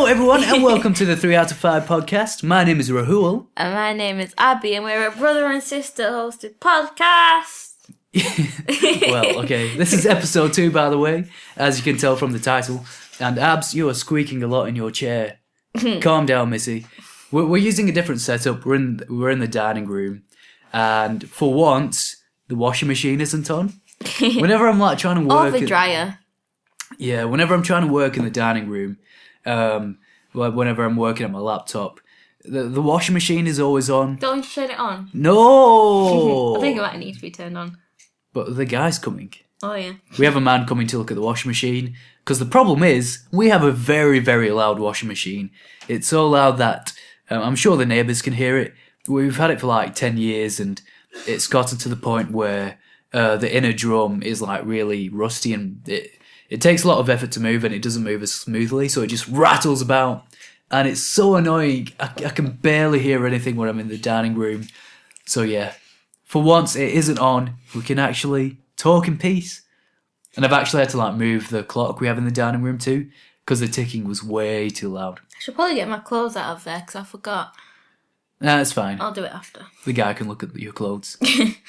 Hello everyone and welcome to the 3 out of 5 podcast. My name is Rahul. And my name is Abby and we're a brother and sister hosted podcast. Well, okay, this is episode 2 by the way, as you can tell from the title. And Abs, you are squeaking a lot in your chair. Calm down, Missy. We're using a different setup. We're in the dining room. And for once, the washing machine isn't on. Whenever I'm like trying to work... Or the dryer. Yeah, whenever I'm trying to work in the dining room, whenever I'm working at my laptop, the washing machine is always on. Don't you turn it on? No! I think it might need to be turned on. But the guy's coming. Oh, yeah. We have a man coming to look at the washing machine, because the problem is, we have a very, very loud washing machine. It's so loud that I'm sure the neighbours can hear it. We've had it for like 10 years, and it's gotten to the point where the inner drum is like really rusty, and it takes a lot of effort to move, and it doesn't move as smoothly, so it just rattles about. And it's so annoying. I can barely hear anything when I'm in the dining room. So yeah, for once it isn't on. We can actually talk in peace. And I've actually had to like move the clock we have in the dining room too, because the ticking was way too loud. I should probably get my clothes out of there because I forgot. Nah, it's fine. I'll do it after. The guy can look at your clothes.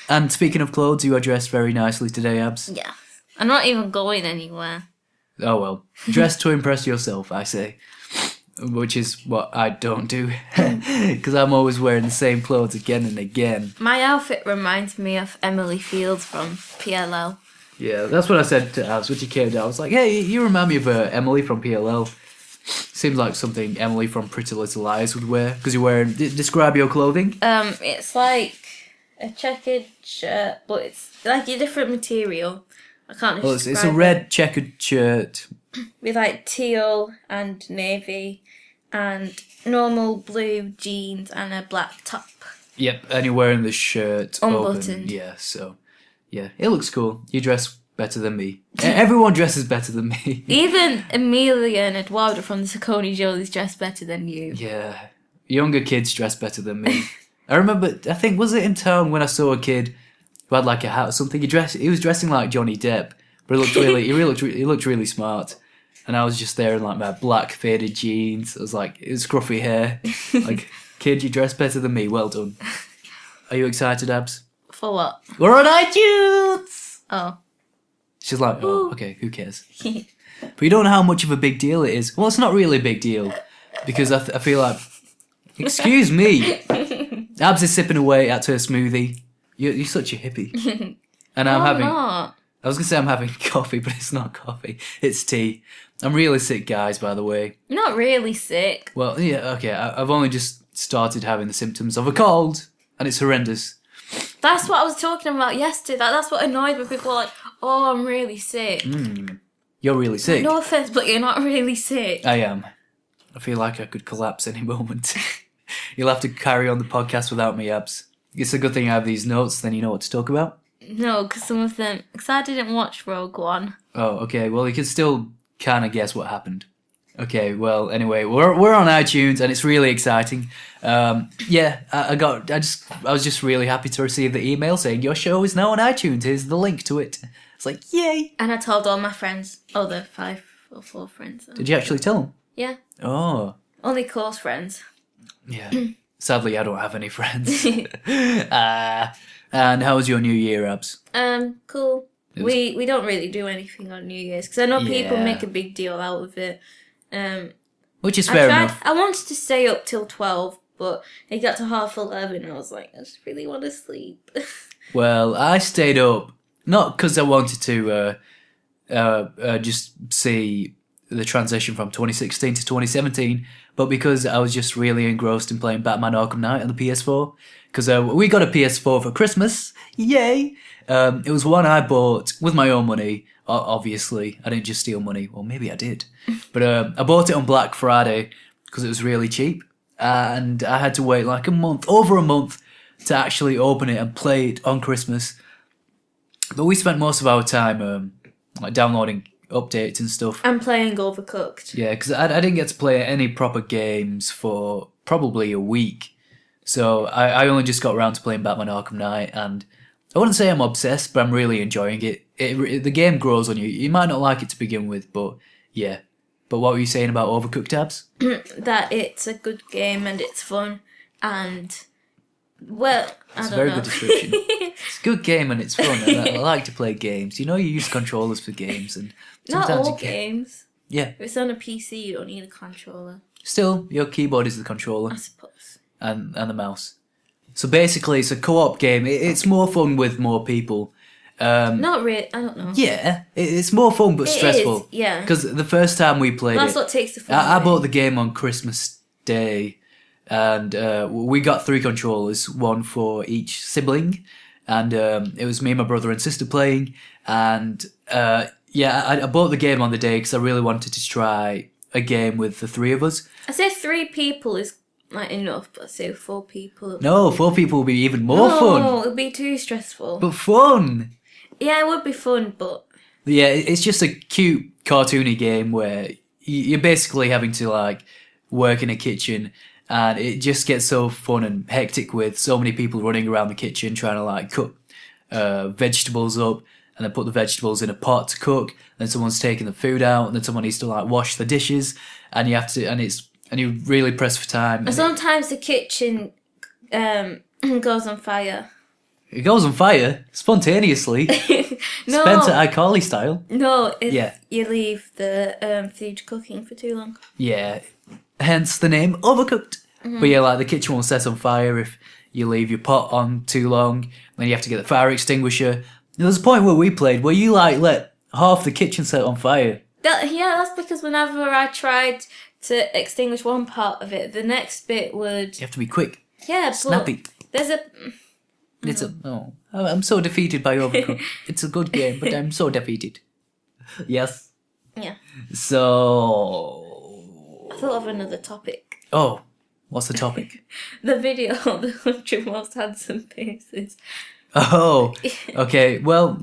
And speaking of clothes, you are dressed very nicely today, Abs. Yeah. I'm not even going anywhere. Oh well, dress to impress yourself, I say. Which is what I don't do, because I'm always wearing the same clothes again and again. My outfit reminds me of Emily Fields from PLL. Yeah, that's what I said to Abs when she came down. I was like, hey, you remind me of Emily from PLL. Seems like something Emily from Pretty Little Liars would wear, because you're wearing... Describe your clothing. It's like a checkered shirt, but it's like a different material. I can't Well, it's a red checkered shirt. With like teal and navy and normal blue jeans and a black top. Yep, and you're wearing the shirt unbuttoned. Open. Yeah, so... Yeah, it looks cool. You dress better than me. Everyone dresses better than me. Even Amelia and Eduardo from the Saccone Jollies dress better than you. Yeah, younger kids dress better than me. I remember, I think, was it in town when I saw a kid who had like a hat or something? He was dressing like Johnny Depp, but he looked really smart. And I was just there in like my black faded jeans. I was like, it was scruffy hair. Like, kid, you dress better than me. Well done. Are you excited, Abs? For what? We're on iTunes! Oh. She's like, oh, okay, who cares? But you don't know how much of a big deal it is. Well, it's not really a big deal, because I feel like... Excuse me! Abs is sipping away at her smoothie. You're such a hippie. And I'm having... Not. I was going to say I'm having coffee, but it's not coffee. It's tea. I'm really sick, guys, by the way. You're not really sick. Well, yeah, okay, I've only just started having the symptoms of a cold, and it's horrendous. That's what I was talking about yesterday. That's what annoyed me. People are like, oh, I'm really sick. You're really sick. No offence, but you're not really sick. I am. I feel like I could collapse any moment. You'll have to carry on the podcast without me, Abs. It's a good thing I have these notes, then you know what to talk about. No, because some of them... Because I didn't watch Rogue One. Oh, okay. Well, you can still kind of guess what happened. Okay, well, anyway, we're on iTunes, and it's really exciting. Yeah, I was just really happy to receive the email saying your show is now on iTunes. Here's the link to it. It's like, yay! And I told all my friends. Oh, the 5 or 4 friends. Did you actually tell them? Yeah. Oh. Only close friends. Yeah. Sadly, I don't have any friends. And how was your New Year, Abs? Cool. We don't really do anything on New Year's because I know people make a big deal out of it. Which is fair enough. I wanted to stay up till 12, but it got to 11:30 and I was like, I just really want to sleep. Well, I stayed up, not because I wanted to just see the transition from 2016 to 2017, but because I was just really engrossed in playing Batman Arkham Knight on the PS4. Because we got a PS4 for Christmas. Yay! It was one I bought with my own money, obviously. I didn't just steal money. Well, maybe I did. But I bought it on Black Friday because it was really cheap. And I had to wait like over a month, to actually open it and play it on Christmas. But we spent most of our time like downloading updates and stuff. I'm playing Overcooked. Yeah, because I didn't get to play any proper games for probably a week. So I only just got around to playing Batman Arkham Knight, and I wouldn't say I'm obsessed, but I'm really enjoying it. The game grows on you. You might not like it to begin with, but yeah, But what were you saying about Overcooked, Abs? That it's a good game and it's fun and, well, I It's a don't very know. good description. It's a good game and it's fun. And I like to play games. You use controllers for games, and Not sometimes all you get... games. Yeah. If it's on a PC, you don't need a controller, Still, your keyboard is the controller I suppose. and the mouse. So basically, it's a co-op game. It's more fun with more people. Not really, I don't know. Yeah, it's more fun but It stressful. is, yeah. Because the first time we played That's it, what takes the fun I away. bought the game on Christmas Day, and we got 3 controllers, one for each sibling, and it was me, my brother, and sister playing. And I bought the game on the day because I really wanted to try a game with the 3 of us. I say 3 people is like enough, but I say 4 people. No, 4 people will be even more fun. No, it'd be too stressful. But fun. Yeah, it would be fun, but Yeah, it's just a cute, cartoony game where you're basically having to like work in a kitchen, and it just gets so fun and hectic with so many people running around the kitchen trying to like cut vegetables up, and then put the vegetables in a pot to cook. Then someone's taking the food out, and then someone needs to like wash the dishes, and you have to, and you really press for time. and sometimes the kitchen goes on fire. It goes on fire spontaneously, No, Spencer iCarly style. no, if Yeah. you leave the food cooking for too long. Yeah, hence the name Overcooked. Mm-hmm. But yeah, like the kitchen will set on fire if you leave your pot on too long. Then you have to get the fire extinguisher. There was a point where we played where you like let half the kitchen set on fire. That's because whenever I tried to extinguish one part of it, the next bit would... You have to be quick, Yeah, but snappy. there's a... I'm so defeated by Overcooked. It's a good game, but I'm so defeated. Yes. Yeah. So. I thought of another topic. Oh, what's the topic? The video of the 100 most handsome faces. Oh, okay. Well,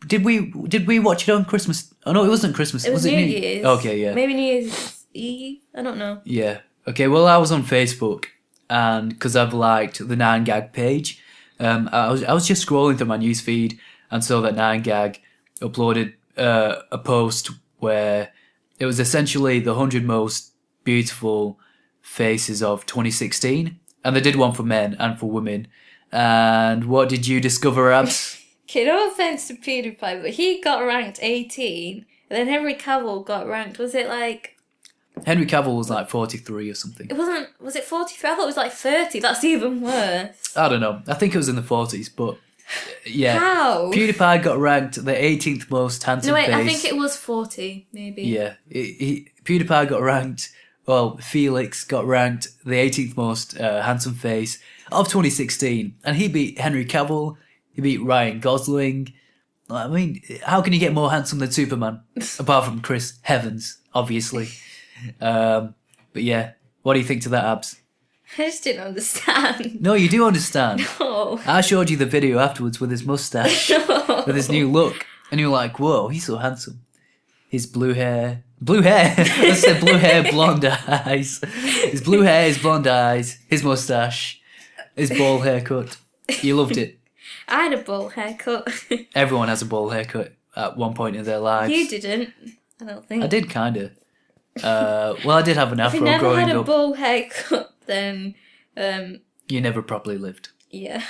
did we watch it on Christmas? Oh no, it wasn't Christmas. It was New New Year's. Okay, yeah. Maybe New Year's Eve? I don't know. Yeah. Okay. Well, I was on Facebook, and because I've liked the 9gag page, I was just scrolling through my news feed and saw that 9gag uploaded a post where it was essentially the 100 most beautiful faces of 2016, and they did one for men and for women. And what did you discover, Abs? Okay, no offense to Pewdiepie, but he got ranked 18, and then Henry Cavill got ranked, was it like... Henry Cavill was like 43 or something. It wasn't... Was it 43? I thought it was like 30. That's even worse. I don't know. I think it was in the 40s, but yeah. How? PewDiePie got ranked the 18th most handsome No, wait, face. I think it was 40, maybe. Yeah. PewDiePie got ranked... Well, Felix got ranked the 18th most handsome face of 2016. And he beat Henry Cavill. He beat Ryan Gosling. I mean, how can you get more handsome than Superman? Apart from Chris Evans, obviously. But yeah, what do you think to that, Abs? I just didn't understand. No, you do understand. No. I showed you the video afterwards with his mustache, with his new look, and you were like, whoa, he's so handsome. His blue hair. I said blue hair, blonde eyes. His blue hair, his blonde eyes, his mustache, his bald haircut. You loved it. I had a bowl haircut. Everyone has a bald haircut at one point in their lives. You didn't. I don't think. I did, kind of. Well, I did have an If you afro never growing had a up. bowl haircut, then You never properly lived. yeah.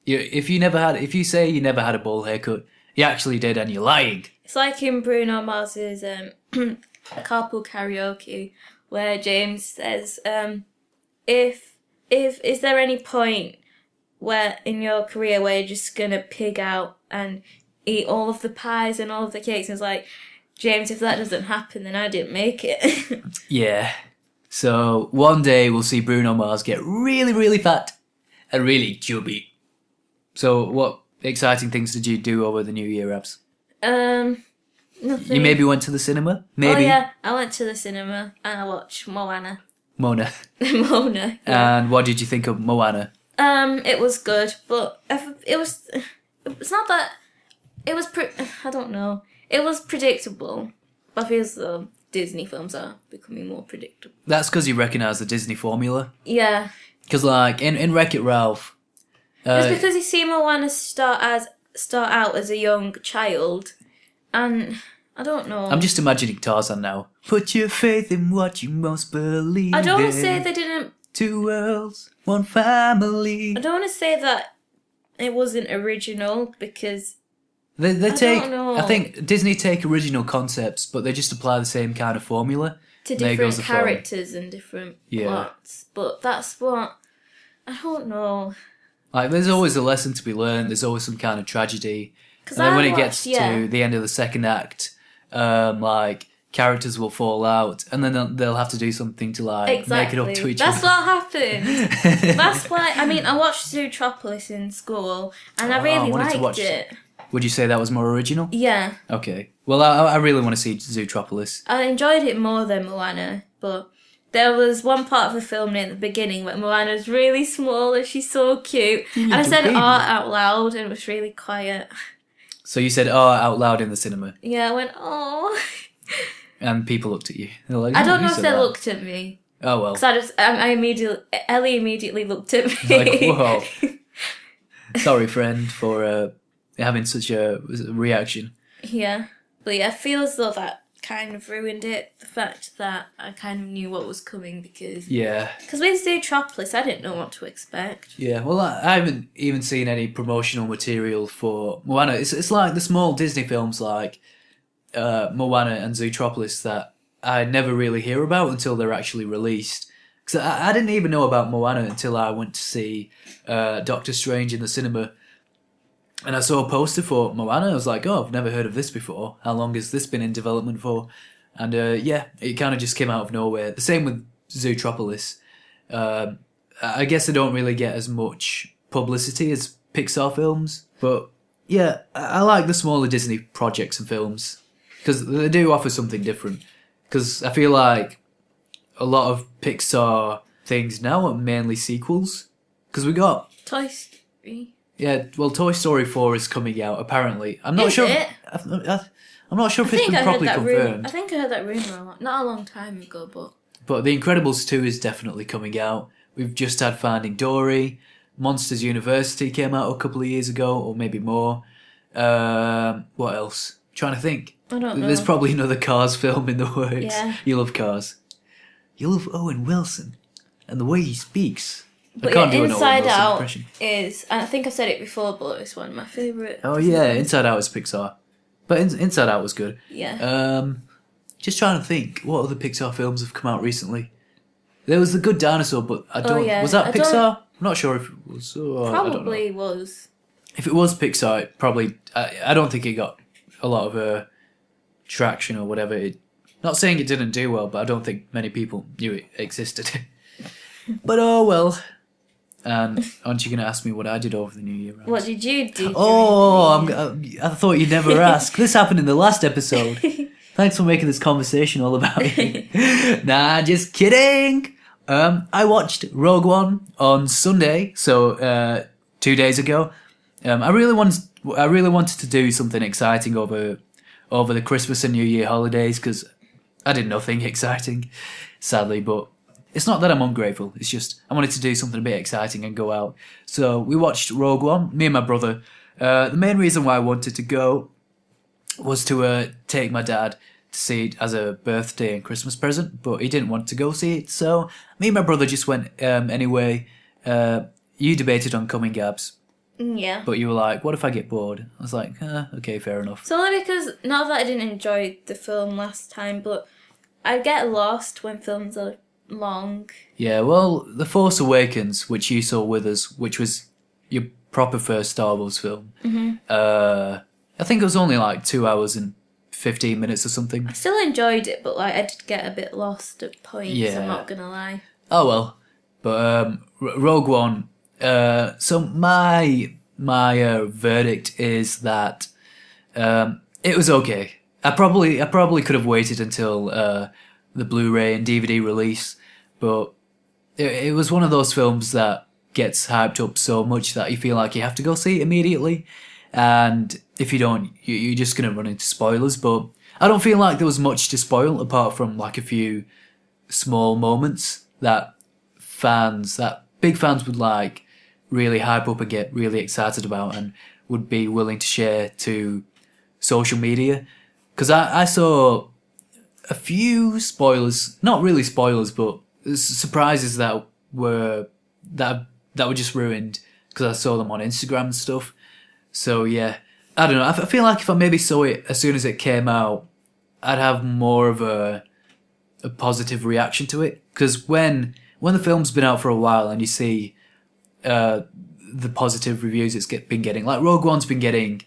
If you say you never had a bowl haircut, you actually did, and you're lying. It's like in Bruno Mars's carpool karaoke, where James says, if is there any point where in your career where you're just gonna pig out and eat all of the pies and all of the cakes? And it's like, James, if that doesn't happen, then I didn't make it. Yeah. So one day we'll see Bruno Mars get really, really fat and really chubby. So what exciting things did you do over the New Year, Abs? Nothing. You maybe went to the cinema? Maybe? Oh yeah, I went to the cinema and I watched Moana. Mona. Moana. Yeah. And what did you think of Moana? It was good, but it's not that... It was... I don't know. It was predictable. I feel as though Disney films are becoming more predictable. That's because you recognise the Disney formula. Yeah. Because like in Wreck-It Ralph... It's because you see Moana start out as a young child, and I don't know. I'm just imagining Tarzan now. Put your faith in what you most believe I don't want in. to say they didn't. 2 worlds, 1 family. I don't want to say that it wasn't original because They take. don't know. I think Disney take original concepts, but they just apply the same kind of formula. to There goes different the film. characters and different Yeah. plots. But that's what I don't know. Like, there's always a lesson to be learned. There's always some kind of tragedy. 'Cause And then I when it watched- gets to the end of the second act, like, characters will fall out, and then they'll have to do something to, like, Exactly. make it up to each That's other. what happened. That's why. I mean, I watched Zootropolis in school, and I I really wanted to watch- liked it. Would you say that was more original? Yeah, Okay. Well, I really want to see Zootropolis. I enjoyed it more than Moana, but there was one part of the film near the beginning where Moana's really small and she's so cute, and I little said baby. "art" out loud, and it was really quiet. So you said, "Oh," out loud in the cinema, Yeah, I went, "Oh." and people looked at you. They're like, I "Oh, don't you know if said they that." looked at me. Oh well. Because Ellie immediately looked at me. Like, whoa. Sorry, friend, for having such a reaction. Yeah. But yeah, I feel as though that kind of ruined it. The fact that I kind of knew what was coming because Yeah. with Zootropolis, I didn't know what to expect. Yeah, well, I haven't even seen any promotional material for Moana. It's like the small Disney films like Moana and Zootropolis that I never really hear about until they're actually released. Because I didn't even know about Moana until I went to see Doctor Strange in the cinema. And I saw a poster for Moana. I was like, oh, I've never heard of this before. How long has this been in development for? And yeah, it kind of just came out of nowhere. The same with Zootropolis. I guess they don't really get as much publicity as Pixar films. But yeah, I like the smaller Disney projects and films. Because they do offer something different. Because I feel like a lot of Pixar things now are mainly sequels. Because we got... Toy Story. Yeah, well, Toy Story 4 is coming out, apparently. I'm not Is sure... it? I'm not sure if it's been properly confirmed. I think I heard that rumour not a long time ago, but... But The Incredibles 2 is definitely coming out. We've just had Finding Dory. Monsters University came out a couple of years ago, or maybe more. What else? Trying to think. I don't know. There's probably another Cars film in the works. Yeah. You love Cars. You love Owen Wilson. And the way he speaks. But I can't do an Owen Inside Wilson Out impression. is... I think I've said it before, but it's one of my favourite. Oh yeah, Inside Out is Pixar. But Inside Out was good. Yeah. Just trying to think, what other Pixar films have come out recently? There was The Good Dinosaur, but I don't... yeah. Was that I don't- Pixar? I'm not sure if it was. Oh, I don't know. Probably was. If it was Pixar, it probably... I don't think it got a lot of traction or whatever. Not saying it didn't do well, but I don't think many people knew it existed. But oh well. And aren't you going to ask me what I did over the New Year? Rams? What did you do? Oh, I thought you'd never ask. This happened in the last episode. Thanks for making this conversation all about it. Nah, just kidding. I watched Rogue One on Sunday, so 2 days ago. I really wanted to do something exciting over the Christmas and New Year holidays because I did nothing exciting, sadly. But it's not that I'm ungrateful. It's just I wanted to do something a bit exciting and go out. So we watched Rogue One, me and my brother. The main reason why I wanted to go was to take my dad to see it as a birthday and Christmas present, but he didn't want to go see it. So me and my brother just went anyway. You debated on coming, Gabs. Yeah. But you were like, what if I get bored? I was like, okay, fair enough. It's only because, not that I didn't enjoy the film last time, but I get lost when films are long. Yeah, well, The Force Awakens, which you saw with us, which was your proper first Star Wars film, I think it was only like 2 hours and 15 minutes or something. I still enjoyed it, but like I did get a bit lost at points, Yeah. I'm not gonna lie. Oh well. But Rogue One, so my verdict is that it was okay. I probably could have waited until the Blu-ray and DVD release, but it was one of those films that gets hyped up so much that you feel like you have to go see it immediately, and if you don't, you're just gonna run into spoilers. But I don't feel like there was much to spoil apart from like a few small moments that big fans would like really hype up and get really excited about and would be willing to share to social media. because I saw a few spoilers, not really spoilers, but surprises that were just ruined because I saw them on Instagram and stuff. So yeah, I don't know. I feel like if I maybe saw it as soon as it came out, I'd have more of a positive reaction to it. Because when the film's been out for a while and you see the positive reviews it's been getting, like Rogue One's been getting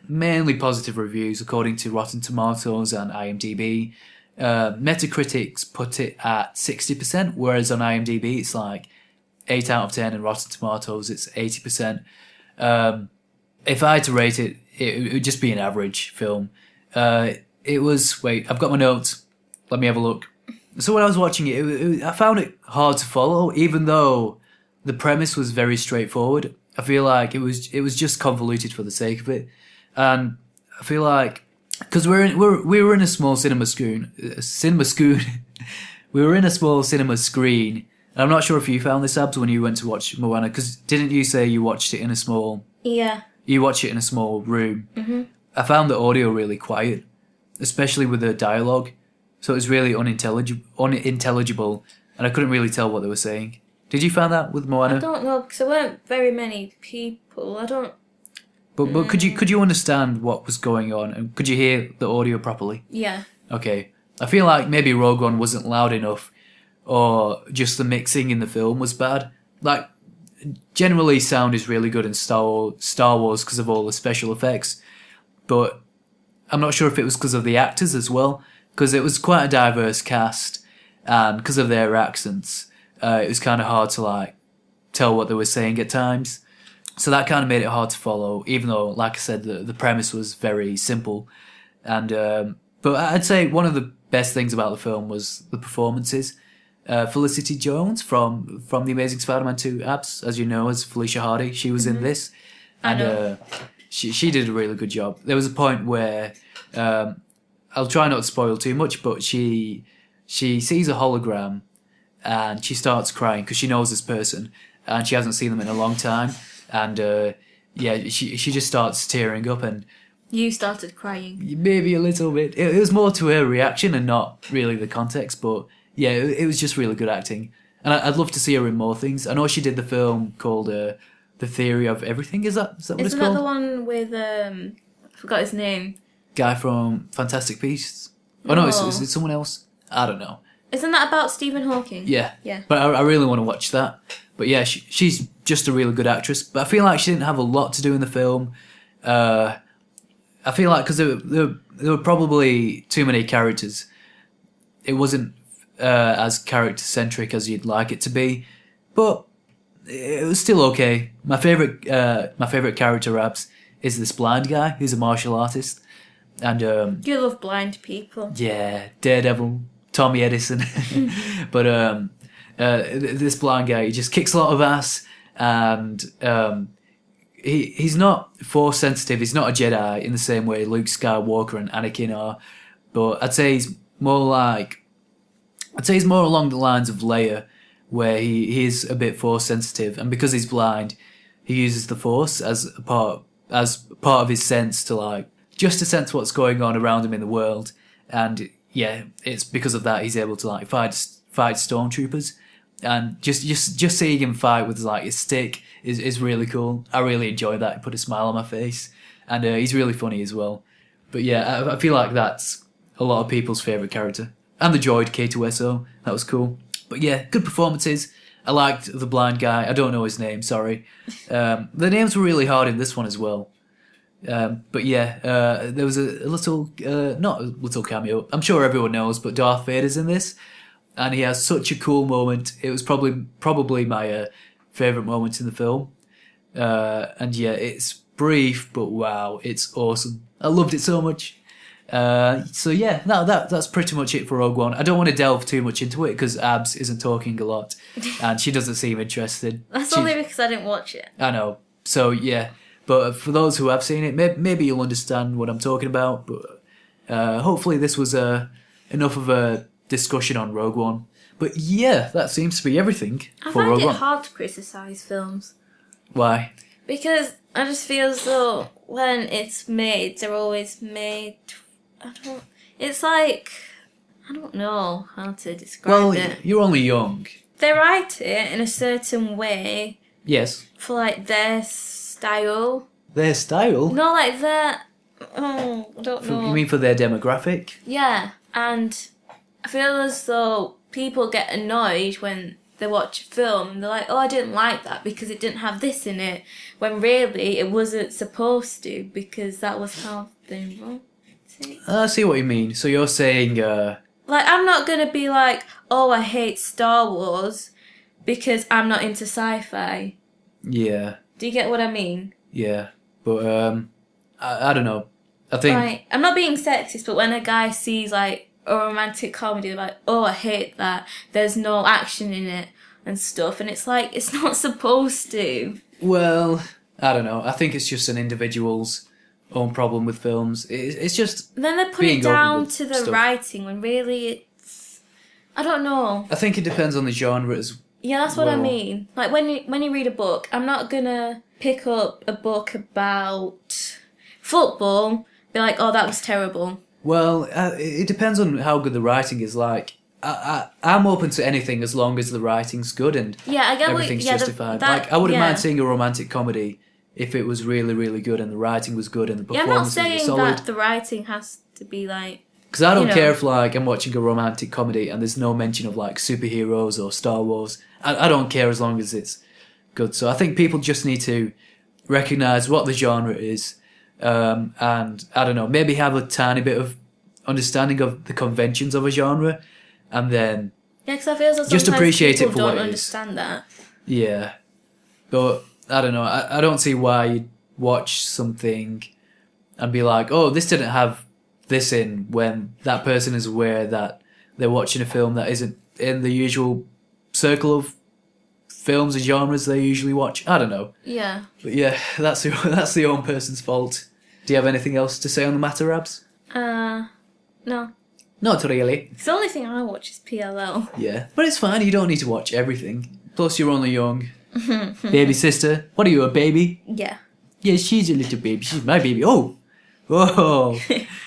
mainly positive reviews according to Rotten Tomatoes and IMDb. Metacritic's put it at 60%, whereas on IMDb it's like 8 out of 10, and Rotten Tomatoes it's 80%. If I had to rate it, it would just be an average film. It was... Wait, I've got my notes. Let me have a look. So when I was watching it, I found it hard to follow, even though the premise was very straightforward. I feel like it was just convoluted for the sake of it. And I feel like... Because we were in a small cinema screen. We were in a small cinema screen. And I'm not sure if you found this, Abs, when you went to watch Moana, because didn't you say you watched it in a small... Yeah. You watch it in a small room. Mm-hmm. I found the audio really quiet, especially with the dialogue. So it was really unintelligible, and I couldn't really tell what they were saying. Did you find that with Moana? I don't know, because there weren't very many people. I don't... But could you understand what was going on, and could you hear the audio properly? Yeah. Okay. I feel like maybe Rogue One wasn't loud enough, or just the mixing in the film was bad. Like, generally sound is really good in Star Wars because of all the special effects, but I'm not sure if it was because of the actors as well, because it was quite a diverse cast, and because of their accents, it was kind of hard to like tell what they were saying at times. So that kind of made it hard to follow, even though, like I said, the premise was very simple. And but I'd say one of the best things about the film was the performances. Felicity Jones from The Amazing Spider-Man 2 Abs, as you know, as Felicia Hardy, she was in this. And she did a really good job. There was a point where, I'll try not to spoil too much, but she sees a hologram and she starts crying because she knows this person and she hasn't seen them in a long time. And she just starts tearing up, and You started crying. maybe a little bit. It was more to her reaction and not really the context, but yeah, it was just really good acting. And I'd love to see her in more things. I know she did the film called The Theory of Everything. Is that what it's called? Isn't that the one with, I forgot his name. Guy from Fantastic Beasts? Oh no, is it someone else? I don't know. Isn't that about Stephen Hawking? Yeah. Yeah. But I really want to watch that. But yeah, she's just a really good actress. But I feel like she didn't have a lot to do in the film. I feel like because there were probably too many characters. It wasn't as character-centric as you'd like it to be. But it was still okay. My favourite character, Abs, is this blind guy who's a martial artist. And You love blind people. yeah, Daredevil, Tommy Edison. But this blind guy, he just kicks a lot of ass, and he's not force sensitive. He's not a Jedi in the same way Luke Skywalker and Anakin are. But I'd say he's more along the lines of Leia, where he is a bit force sensitive, and because he's blind, he uses the force as part of his sense to like just to sense what's going on around him in the world. And yeah, it's because of that he's able to like fight stormtroopers, and just seeing him fight with like his stick is really cool. I really enjoy that. It put a smile on my face, and he's really funny as well. But yeah, I feel like that's a lot of people's favourite character. And the droid K2SO, that was cool. But yeah, good performances. I liked the blind guy. I don't know his name, sorry. The names were really hard in this one as well. But yeah, there was a little, not a little cameo, I'm sure everyone knows, but Darth Vader's in this, and he has such a cool moment. It was probably my favourite moment in the film. And yeah, it's brief, but wow, it's awesome. I loved it so much. So yeah, that's pretty much it for Rogue One. I don't want to delve too much into it because Abs isn't talking a lot, and she doesn't seem interested. That's only because I didn't watch it. I know. So yeah. But for those who have seen it, maybe you'll understand what I'm talking about. But hopefully this was enough of a discussion on Rogue One. But yeah, that seems to be everything for Rogue One. I find it hard to criticise films. Why? Because I just feel as though when it's made, they're always made It's like, I don't know how to describe it. You're only young. They write it in a certain way. Yes. For like their style. Their style? No, like their... Oh, I don't know. You mean for their demographic? Yeah, and I feel as though people get annoyed when they watch a film and they're like, oh, I didn't like that because it didn't have this in it, when really it wasn't supposed to, because that was how they wrote it. I see what you mean. So you're saying... Like, I'm not going to be like, oh, I hate Star Wars because I'm not into sci-fi. Yeah. Do you get what I mean? Yeah. But, I don't know. I think... Like, I'm not being sexist, but when a guy sees, like, a romantic comedy, they're like, oh, I hate that. There's no action in it and stuff. And it's like, it's not supposed to. Well, I don't know. I think it's just an individual's own problem with films. It's just... Then they put it down to the writing when really it's... I don't know. I think it depends on the genre as Yeah, that's what I mean. Like, when you read a book, I'm not gonna pick up a book about football, be like, oh, that was terrible. Well, it depends on how good the writing is. Like, I'm open to anything as long as the writing's good and everything's justified. Like, I wouldn't mind seeing a romantic comedy if it was really, really good and the writing was good and the performances were solid. I'm not saying that the writing has to be like... Because I don't care if, like, I'm watching a romantic comedy and there's no mention of, like, superheroes or Star Wars. I don't care as long as it's good. So I think people just need to recognise what the genre is and, I don't know, maybe have a tiny bit of understanding of the conventions of a genre and then because I feel as though just appreciate it for what it is. Don't understand that. Yeah. But, I don't know, I don't see why you'd watch something and be like, oh, this didn't have this in, when that person is aware that they're watching a film that isn't in the usual circle of films and genres they usually watch. I don't know. Yeah. But yeah, that's the own person's fault. Do you have anything else to say on the matter, Rabs? No. Not really. The only thing I watch is PLL. Yeah, but it's fine. You don't need to watch everything. Plus, you're only young. Baby sister. What are you, a baby? Yeah. Yeah, she's a little baby. She's my baby. Oh! Whoa!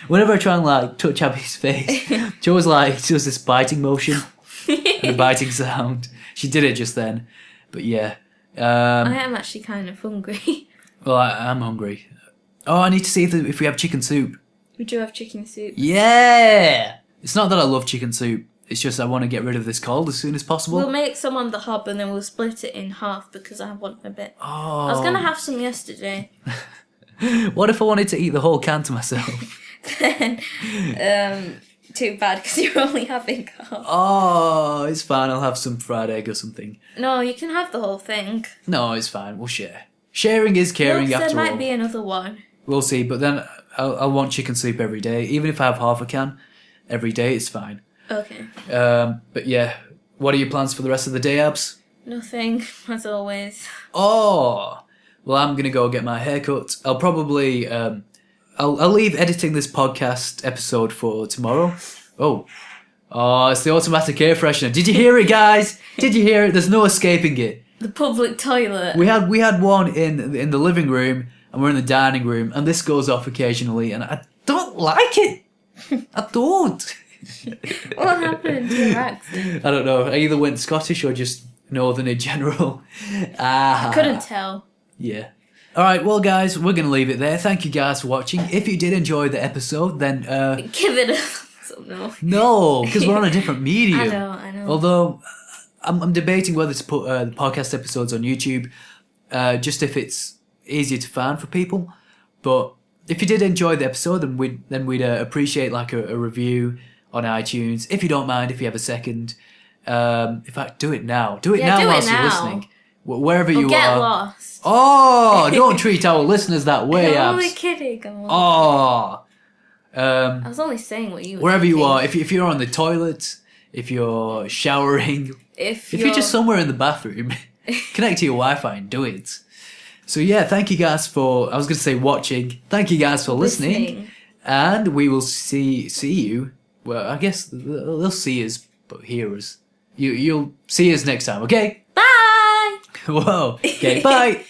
Whenever I try and, like, touch Abby's face, she always, like, does this biting motion. And a biting sound. She did it just then. But yeah. I am actually kind of hungry. Well, I'm hungry. Oh, I need to see if we have chicken soup. We do have chicken soup. Yeah! It's not that I love chicken soup. It's just I want to get rid of this cold as soon as possible. We'll make some on the hob and then we'll split it in half because I want a bit. Oh. I was going to have some yesterday. What if I wanted to eat the whole can to myself? Then, too bad because you're only having half. Oh, it's fine. I'll have some fried egg or something. No, you can have the whole thing. No, it's fine. We'll share. Sharing is caring after all. There might be another one. We'll see, but then I'll want chicken soup every day. Even if I have half a can every day, it's fine. Okay. But yeah, what are your plans for the rest of the day, Abs? Nothing, as always. Oh, well, I'm gonna go get my hair cut. I'll probably I'll leave editing this podcast episode for tomorrow. Oh, it's the automatic air freshener. Did you hear it, guys? Did you hear it? There's no escaping it. The public toilet. We had one in the living room, and we're in the dining room, and this goes off occasionally, and I don't like it. I don't. What happened to your accent? I don't know. I either went Scottish or just Northern in general. Couldn't tell. Yeah. Alright, well guys, we're going to leave it there. Thank you guys for watching. If you did enjoy the episode, then... Give it a thumbs up, no. No, because we're on a different medium. I know. Although, I'm debating whether to put the podcast episodes on YouTube, just if it's easier to find for people. But if you did enjoy the episode, then we'd appreciate like a review on iTunes. If you don't mind, if you have a second. In fact, do it now. Do it now whilst you're listening. Wherever you get are. Lost. Oh, don't treat our listeners that way, I'm Abs. only kidding. Oh. I was only saying what you were Wherever thinking. you are, if you're on the toilet, if you're showering, if you're just somewhere in the bathroom, connect to your Wi-Fi and do it. So yeah, thank you guys for, I was going to say watching, thank you guys for listening. And we will see you, well, I guess they'll see us, but hear us. You'll see us next time, okay? Bye! Whoa, okay, bye!